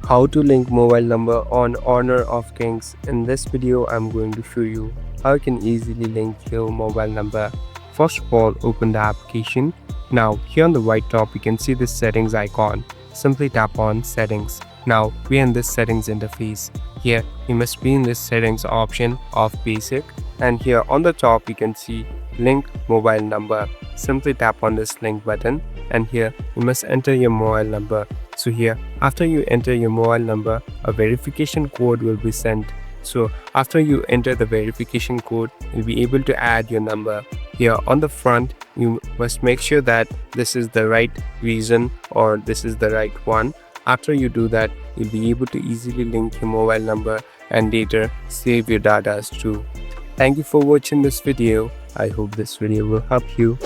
How to link mobile number on Honor of Kings. In this video, I'm going to show you how you can easily link your mobile number. First of all, open the application. Now, here on the right top, you can see this settings icon. Simply tap on settings. Now, we are in this settings interface. Here, you must be in this settings option of basic. And here on the top, you can see link mobile number. Simply tap on this link button. And here, you must enter your mobile number. So here, after you enter your mobile number, a verification code will be sent. So after you enter the verification code, you'll be able to add your number. Here on the front, you must make sure that this is the right reason or this is the right one. After you do that, you'll be able to easily link your mobile number and later save your data too. Thank you for watching this video. I hope this video will help you.